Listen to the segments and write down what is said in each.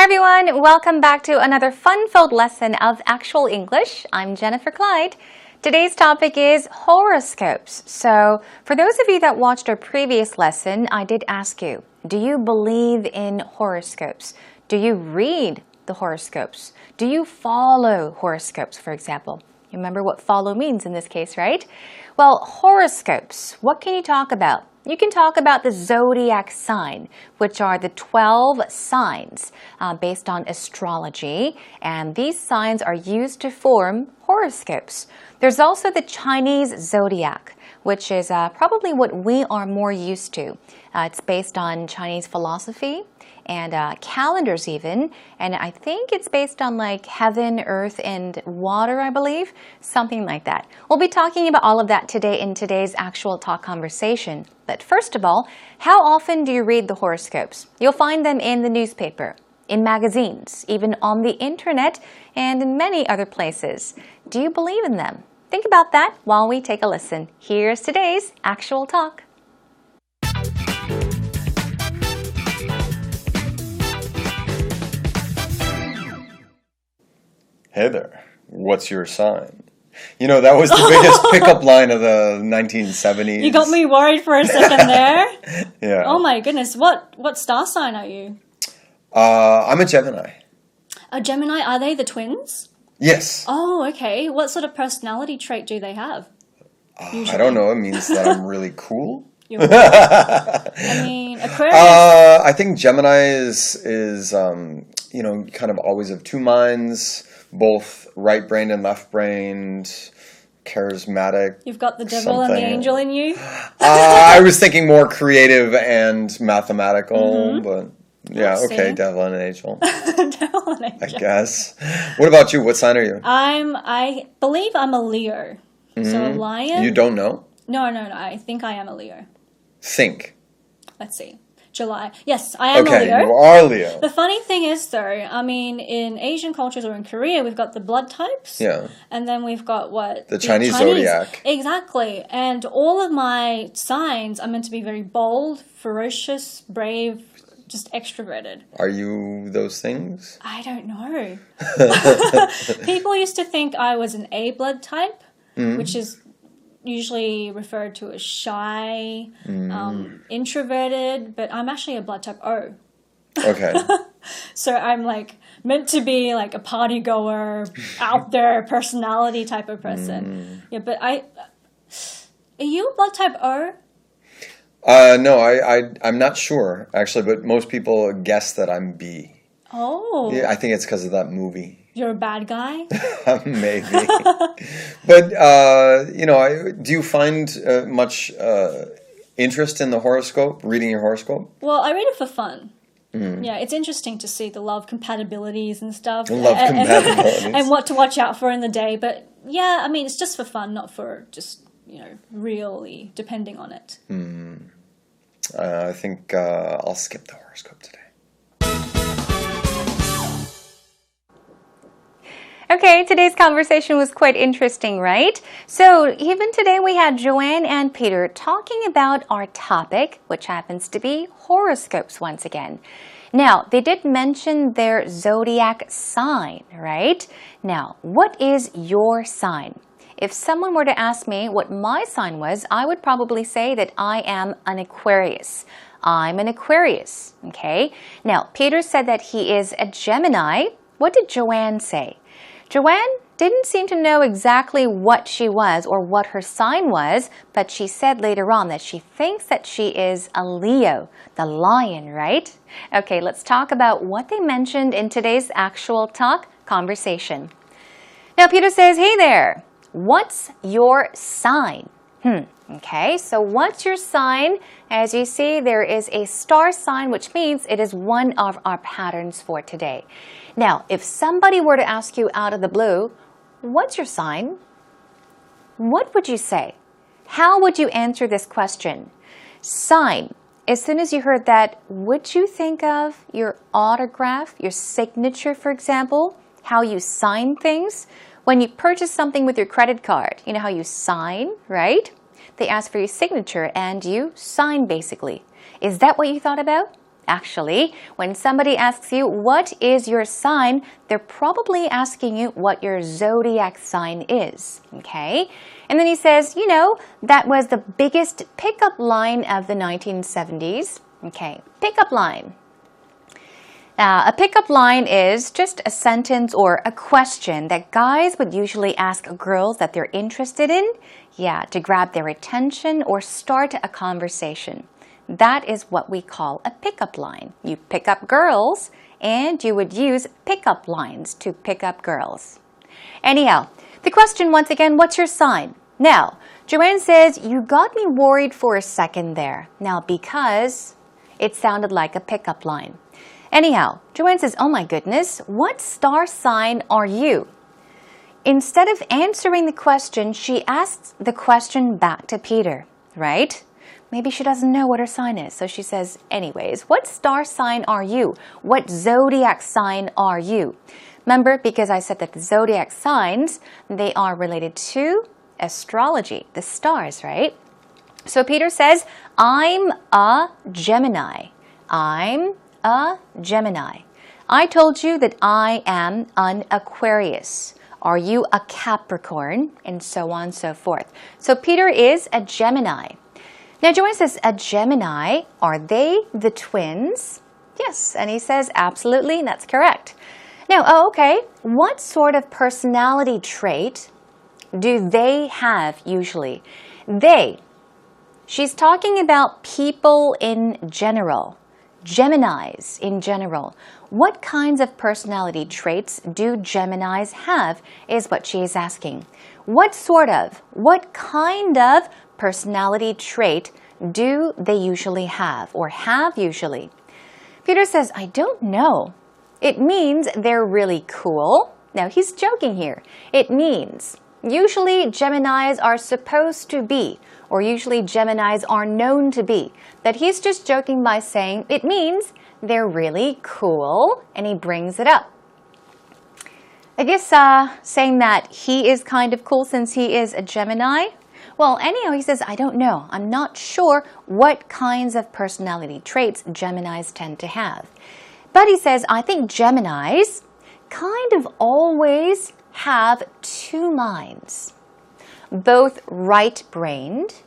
Hi everyone, welcome back to another fun-filled lesson of actual English. I'm Jennifer Clyde. Today's topic is horoscopes. So, for those of you that watched our previous lesson, I did ask you, do you believe in horoscopes? Do you read the horoscopes? Do you follow horoscopes, for example? You remember what follow means in this case, right? Well, horoscopes, what can you talk about? You can talk about the zodiac sign, which are the 12 signs based on astrology, and these signs are used to form horoscopes. There's also the Chinese zodiac, which is probably what we are more used to. It's based on Chinese philosophy and calendars even, and I think it's based on like heaven, earth, and water, I believe, something like that. We'll be talking about all of that today in today's actual talk conversation. But first of all, how often do you read the horoscopes? You'll find them in the newspaper, in magazines, even on the internet, and in many other places. Do you believe in them? Think about that while we take a listen. Here's today's actual talk. Hey there, what's your sign? You know, that was the biggest pickup line of the 1970s. You got me worried for a second there. Yeah. Oh my goodness, what star sign are you? I'm a Gemini. A Gemini, are they the twins? Yes. Oh, okay. What sort of personality trait do they have? I don't know, it means that I'm really cool. I mean, Aquarius. I think Gemini is kind of always of two minds, both right-brained and left-brained, charismatic. You've got the devil and the angel in you? I was thinking more creative and mathematical, but yeah, okay, devil and angel. Devil and angel. I guess. What about you? What sign are you? I believe I'm a Leo. So a lion. You don't know? No, I think I am a Leo. Think. Let's see. July. Yes, I am a Leo. Okay, you are Leo. The funny thing is, though, I mean, in Asian cultures or in Korea, we've got the blood types. Yeah. And then we've got what? The Chinese zodiac. Exactly. And all of my signs are meant to be very bold, ferocious, brave, just extroverted. Are you those things? I don't know. People used to think I was an A blood type, which is usually referred to as shy, introverted, but I'm actually a blood type O. Okay. So I'm like meant to be like a party goer, out there personality type of person. Yeah, but are you a blood type O? No, I'm not sure actually, but most people guess that I'm B. Oh. Yeah, I think it's because of that movie. You're a bad guy? Maybe. But, do you find much interest in the horoscope, reading your horoscope? Well, I read it for fun. Yeah, it's interesting to see the love compatibilities and stuff. Compatibilities. And what to watch out for in the day. But, yeah, I mean, it's just for fun, not for just, really depending on it. I think I'll skip the horoscope today. Okay, today's conversation was quite interesting, right? So even today we had Joanne and Peter talking about our topic, which happens to be horoscopes once again. Now, they did mention their zodiac sign, right? Now, what is your sign? If someone were to ask me what my sign was, I would probably say that I am an Aquarius. I'm an Aquarius, okay? Now, Peter said that he is a Gemini. What did Joanne say? Joanne didn't seem to know exactly what she was or what her sign was, but she said later on that she thinks that she is a Leo, the lion, right? Okay, let's talk about what they mentioned in today's actual talk conversation. Now, Peter says, hey there, what's your sign? Okay, so what's your sign? As you see, there is a star sign, which means it is one of our patterns for today. Now, if somebody were to ask you out of the blue, what's your sign? What would you say? How would you answer this question? Sign. As soon as you heard that, would you think of your autograph, your signature, for example? How you sign things? When you purchase something with your credit card, you know how you sign, right? They ask for your signature and you sign basically. Is that what you thought about? Actually, when somebody asks you, what is your sign? They're probably asking you what your zodiac sign is, okay? And then he says, you know, that was the biggest pickup line of the 1970s. Okay, pickup line. A pickup line is just a sentence or a question that guys would usually ask girls that they're interested in, to grab their attention or start a conversation. That is what we call a pickup line. You pick up girls and you would use pickup lines to pick up girls. Anyhow, the question once again, what's your sign? Now, Joanne says, you got me worried for a second there. Now, because it sounded like a pickup line. Anyhow, Joanne says, oh my goodness, what star sign are you? Instead of answering the question, she asks the question back to Peter, right? Maybe she doesn't know what her sign is. So she says, anyways, what star sign are you? What zodiac sign are you? Remember, because I said that the zodiac signs, they are related to astrology, the stars, right? So Peter says, I'm a Gemini. I'm a Gemini. I told you that I am an Aquarius. Are you a Capricorn? And so on and so forth. So Peter is a Gemini. Now Joanne says, a Gemini, are they the twins? Yes, and he says, absolutely, that's correct. Now, okay, what sort of personality trait do they have usually? They. She's talking about people in general. Geminis in general. What kinds of personality traits do Geminis have is what she is asking. What kind of personality trait do they usually have or have usually? Peter says, I don't know. It means they're really cool. Now he's joking here. It means usually Geminis are supposed to be, or usually Geminis are known to be. But he's just joking by saying it means they're really cool, and he brings it up. I guess saying that he is kind of cool since he is a Gemini. Well, anyhow, he says, I don't know. I'm not sure what kinds of personality traits Geminis tend to have. But he says, I think Geminis kind of always have two minds, both right-brained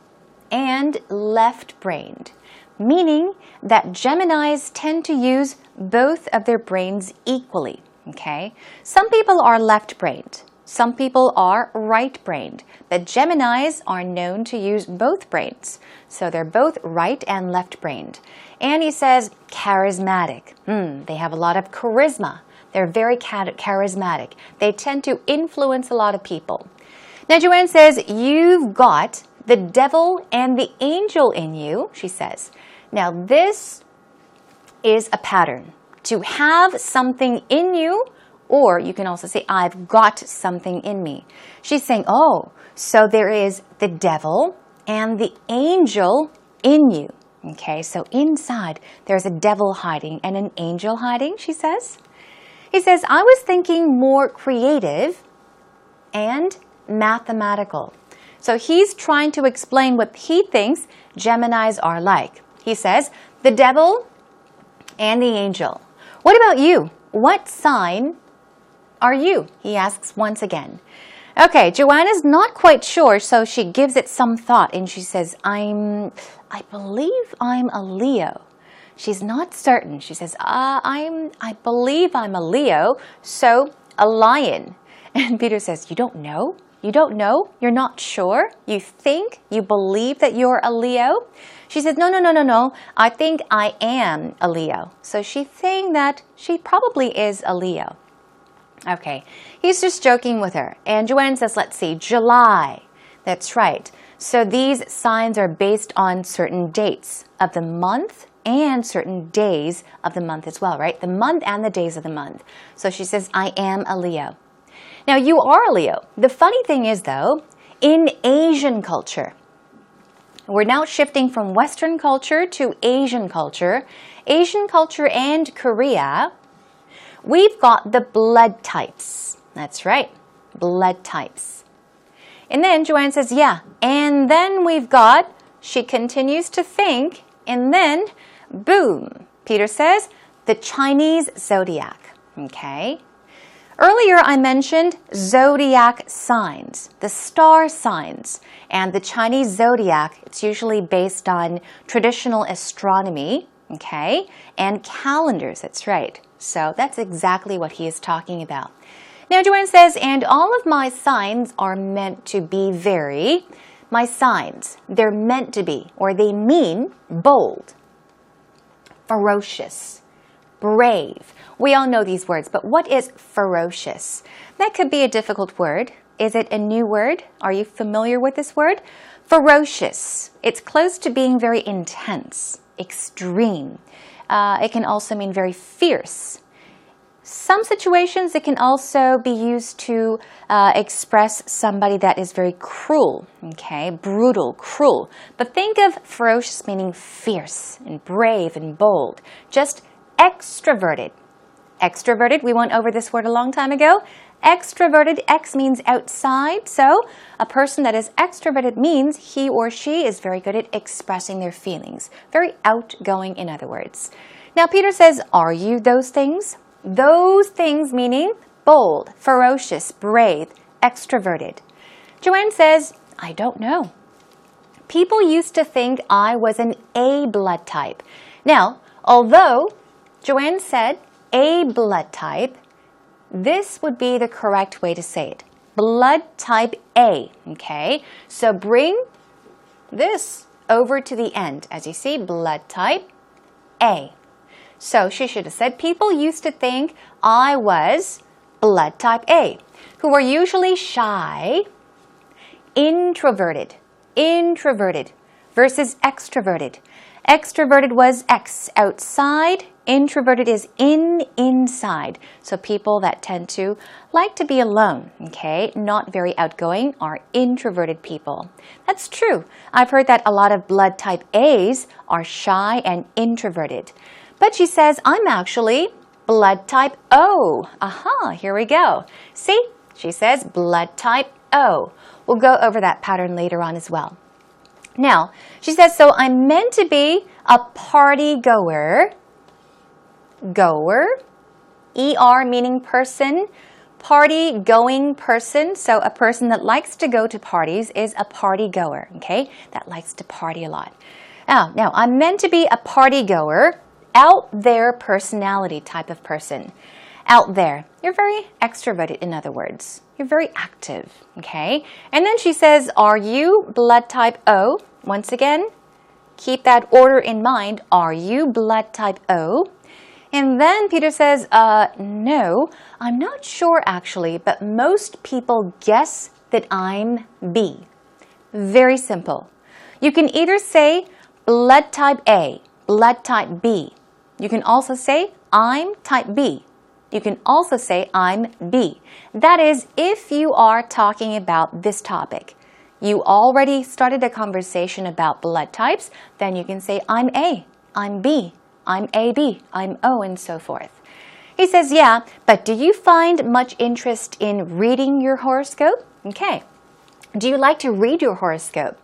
and left-brained, meaning that Geminis tend to use both of their brains equally, okay? Some people are left-brained, some people are right-brained, but Geminis are known to use both brains, so they're both right and left-brained. And he says, charismatic. They have a lot of charisma. They're very charismatic. They tend to influence a lot of people. Now, Joanne says, you've got the devil and the angel in you, she says. Now, this is a pattern. To have something in you, or you can also say, I've got something in me. She's saying, oh, so there is the devil and the angel in you. Okay, so inside there's a devil hiding and an angel hiding, she says. He says, I was thinking more creative and mathematical. So he's trying to explain what he thinks Geminis are like. He says, the devil and the angel. What about you? What sign are you? He asks once again. Okay, Joanna's not quite sure, so she gives it some thought and she says, I believe I'm a Leo. She's not certain. She says, I believe I'm a Leo, so a lion. And Peter says, you don't know? You don't know? You're not sure? You think? You believe that you're a Leo? She says, no. I think I am a Leo. So she's saying that she probably is a Leo. Okay, he's just joking with her. And Joanne says, let's see, July. That's right. So these signs are based on certain dates of the month and certain days of the month as well, right? The month and the days of the month. So she says, I am a Leo. Now, you are a Leo. The funny thing is, though, in Asian culture, we're now shifting from Western culture to Asian culture. Asian culture and Korea, we've got the blood types. That's right, blood types. And then Joanne says, yeah, and then we've got, she continues to think, and then, boom, Peter says, the Chinese zodiac. Okay. Earlier, I mentioned zodiac signs, the star signs, and the Chinese zodiac. It's usually based on traditional astronomy, okay, and calendars. That's right. So that's exactly what he is talking about. Now, Joanne says, and all of my signs are meant to be very, my signs, they're meant to be, or they mean bold, ferocious, brave. We all know these words, but what is ferocious? That could be a difficult word. Is it a new word? Are you familiar with this word? Ferocious. It's close to being very intense, extreme. It can also mean very fierce. Some situations it can also be used to express somebody that is very cruel, okay, brutal, cruel. But think of ferocious meaning fierce and brave and bold, just extroverted. Extroverted, we went over this word a long time ago. Extroverted, X means outside, so a person that is extroverted means he or she is very good at expressing their feelings. Very outgoing, in other words. Now, Peter says, are you those things? Those things meaning bold, ferocious, brave, extroverted. Joanne says, I don't know. People used to think I was an A blood type. Now, although Joanne said A blood type, this would be the correct way to say it. Blood type A, okay? So bring this over to the end. As you see, blood type A. So she should have said, people used to think I was blood type A, who were usually shy, introverted versus extroverted. Extroverted was X, outside. Introverted is inside. So people that tend to like to be alone, okay, not very outgoing, are introverted people. That's true. I've heard that a lot of blood type A's are shy and introverted. But she says, I'm actually blood type O. Aha, here we go. See, she says blood type O. We'll go over that pattern later on as well. Now, she says, so I'm meant to be a party goer. Goer, ER meaning person, party going person. So a person that likes to go to parties is a party goer, okay? That likes to party a lot. Now, I'm meant to be a party goer, out there personality type of person. Out there. You're very extroverted, in other words. You're very active, okay? And then she says, are you blood type O? Once again, keep that order in mind. Are you blood type O? And then Peter says, no, I'm not sure actually, but most people guess that I'm B. Very simple. You can either say blood type A, blood type B. You can also say I'm type B. You can also say I'm B. That is, if you are talking about this topic. You already started a conversation about blood types, then you can say I'm A, I'm B, I'm AB, I'm O, and so forth. He says, yeah, but do you find much interest in reading your horoscope? Okay. Do you like to read your horoscope?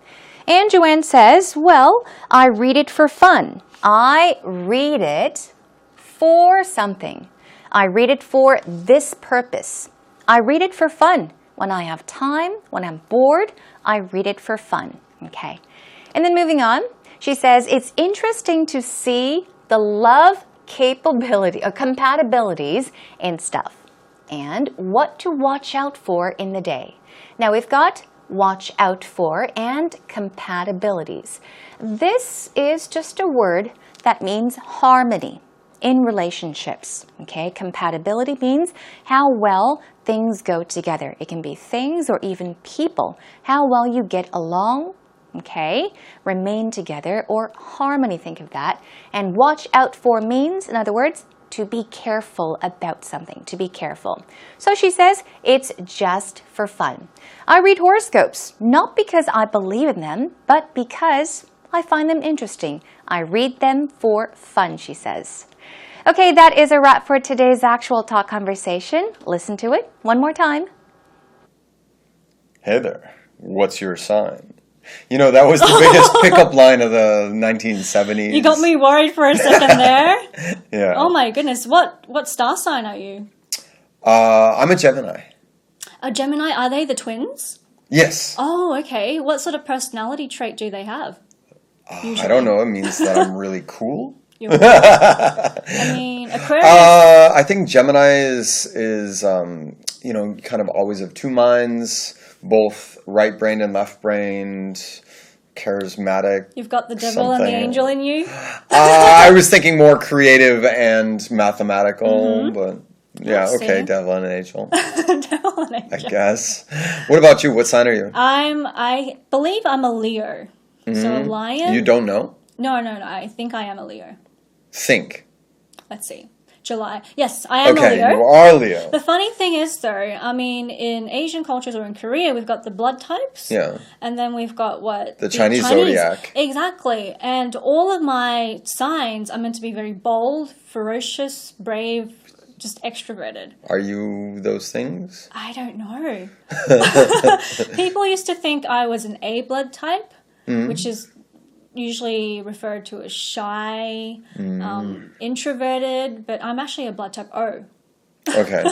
And Joanne says, well, I read it for fun. I read it for something. I read it for this purpose. I read it for fun. When I have time, when I'm bored, I read it for fun. Okay. And then moving on, she says, it's interesting to see the love compatibilities in stuff and what to watch out for in the day. Now we've got watch out for and compatibilities. This is just a word that means harmony in relationships. Okay, compatibility means how well things go together. It can be things or even people. How well you get along, okay, remain together, or harmony, think of that. And watch out for means, in other words, to be careful about something, to be careful. So she says, it's just for fun. I read horoscopes, not because I believe in them, but because I find them interesting. I read them for fun, she says. Okay, that is a wrap for today's actual talk conversation. Listen to it one more time. Hey there, what's your sign? You know, that was the biggest pickup line of the 1970s. You got me worried for a second there. Yeah. Oh my goodness. What star sign are you? I'm a Gemini. A Gemini, are they the twins? Yes. Oh, okay. What sort of personality trait do they have? I don't know. It means that I'm really cool. I mean, Aquarius. I think Gemini is you know, kind of always of two minds, both right-brained and left-brained, charismatic. You've got the devil and the angel in you? I was thinking more creative and mathematical, but yeah, okay, devil and angel. Devil and angel. I guess. What about you? What sign are you? I believe I'm a Leo. So a lion. You don't know? No. I think I am a Leo. Think. Let's see. July. Yes, I am a Okay, Leo. you are Leo. The funny thing is, though, I mean, in Asian cultures or in Korea, we've got the blood types. Yeah. And then we've got what? The Chinese zodiac. Exactly. And all of my signs are meant to be very bold, ferocious, brave, just extroverted. Are you those things? I don't know. People used to think I was an A blood type, which is usually referred to as shy, introverted, but I'm actually a blood type O. Okay.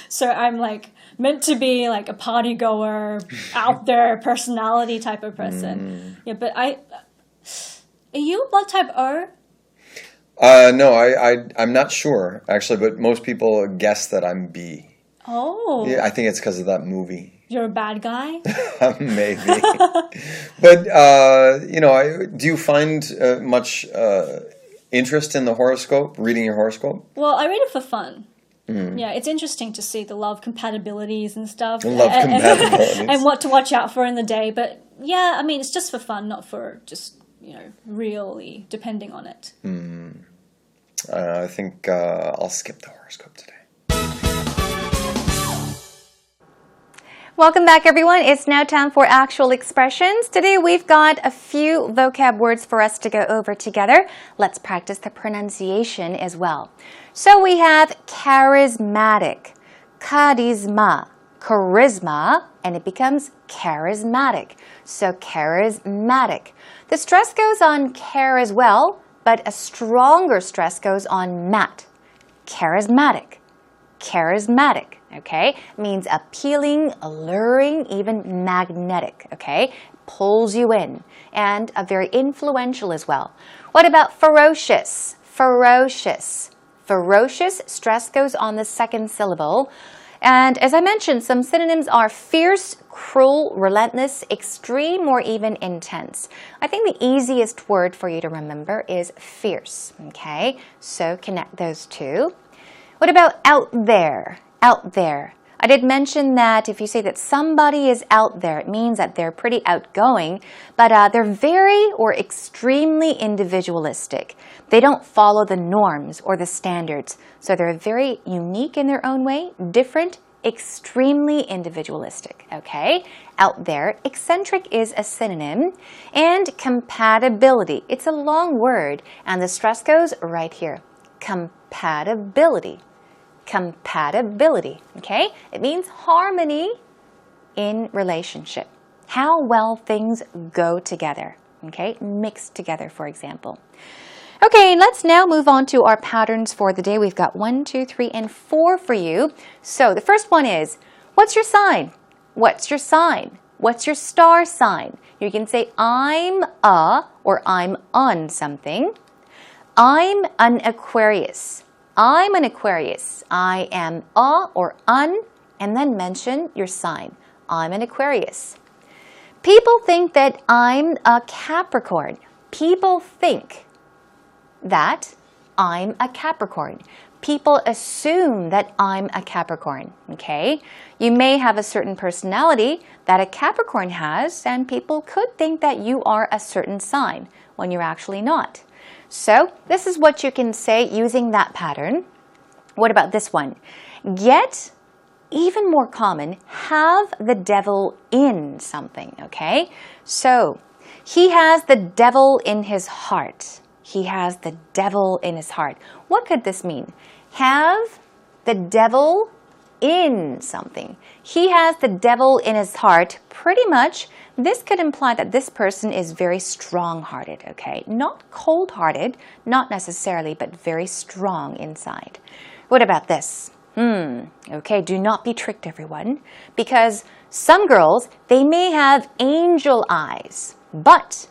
So I'm like meant to be like a party goer, out there personality type of person. Yeah, but are you a blood type O? No, I'm not sure, actually, but most people guess that I'm B. Oh. Yeah, I think it's because of that movie. You're a bad guy? Maybe. But, you know, do you find much interest in the horoscope, reading your horoscope? Well, I read it for fun. Yeah, it's interesting to see the love compatibilities and stuff. Compatibilities. And what to watch out for in the day. But, yeah, I mean, it's just for fun, not for just, you know, really depending on it. I think I'll skip the horoscope today. Welcome back, everyone. It's now time for actual expressions. Today we've got a few vocab words for us to go over together. Let's practice the pronunciation as well. So we have charismatic, charisma, charisma, and it becomes charismatic. So charismatic. The stress goes on care as well, but a stronger stress goes on mat. Charismatic. Charismatic, okay? Means appealing, alluring, even magnetic, okay? Pulls you in. And very influential as well. What about ferocious? Ferocious. Ferocious, stress goes on the second syllable. And as I mentioned, some synonyms are fierce, cruel, relentless, extreme, or even intense. I think the easiest word for you to remember is fierce, okay? So connect those two. What about out there? Out there. I did mention that if you say that somebody is out there, it means that they're pretty outgoing, but they're very or extremely individualistic. They don't follow the norms or the standards, so they're very unique in their own way, different, extremely individualistic, okay? Out there. Eccentric is a synonym. And compatibility. It's a long word, and the stress goes right here. Compatibility. Compatibility, okay? It means harmony in relationship. How well things go together, okay? Mixed together, for example. Okay, let's now move on to our patterns for the day. We've got 1, 2, 3, and 4 for you. So the first one is, what's your sign? What's your sign? What's your star sign? You can say I'm a or I'm on something. I'm an Aquarius. I'm an Aquarius. I am a or un, and then mention your sign. I'm an Aquarius. People think that I'm a Capricorn. People think that I'm a Capricorn. People assume that I'm a Capricorn, okay? You may have a certain personality that a Capricorn has, and people could think that you are a certain sign when you're actually not. So this is what you can say using that pattern. What about this one? Get, even more common, have the devil in something, okay? So he has the devil in his heart. He has the devil in his heart. What could this mean? Have the devil in something. He has the devil in his heart. Pretty much, this could imply that this person is very strong-hearted, okay? Not cold-hearted, not necessarily, but very strong inside. What about this? Okay, do not be tricked, everyone, because some girls, they may have angel eyes, but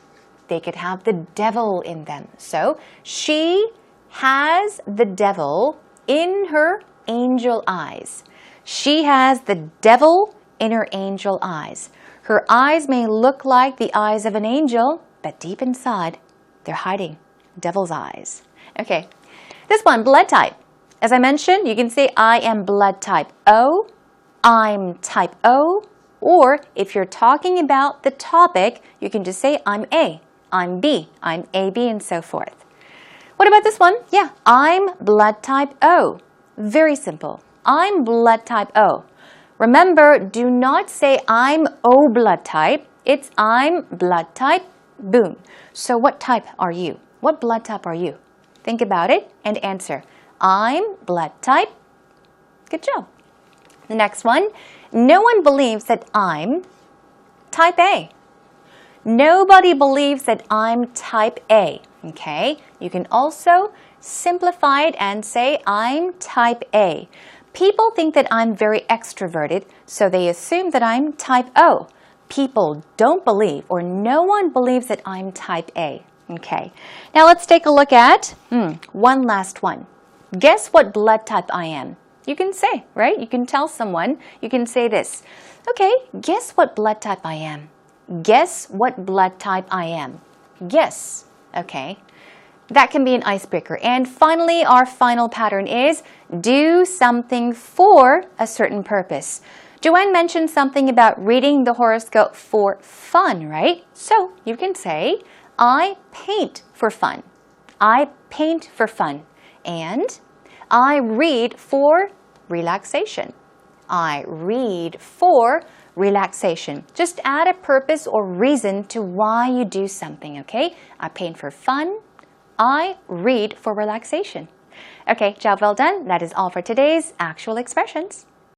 they could have the devil in them. So, she has the devil in her angel eyes. She has the devil in her angel eyes. Her eyes may look like the eyes of an angel, but deep inside, they're hiding devil's eyes. Okay, this one, blood type. As I mentioned, you can say I am blood type O, I'm type O, or if you're talking about the topic, you can just say I'm A, I'm B, I'm AB, and so forth. What about this one? Yeah, I'm blood type O. Very simple. I'm blood type O. Remember, do not say I'm O blood type. It's I'm blood type, boom. So what type are you? What blood type are you? Think about it and answer. I'm blood type. Good job. The next one. No one believes that I'm type A. Nobody believes that I'm type A. Okay? You can also simplify it and say I'm type A. People think that I'm very extroverted, so they assume that I'm type O. People don't believe, or no one believes that I'm type A. Okay. Now let's take a look at one last one. Guess what blood type I am? You can say, right? You can tell someone, you can say this. Okay, guess what blood type I am? Guess what blood type I am? Guess. Okay. That can be an icebreaker. And finally, our final pattern is do something for a certain purpose. Joanne mentioned something about reading the horoscope for fun, right? So you can say, I paint for fun. I paint for fun. And I read for relaxation. I read for relaxation. Just add a purpose or reason to why you do something, okay? I paint for fun. I read for relaxation. Okay, job well done. That is all for today's actual expressions.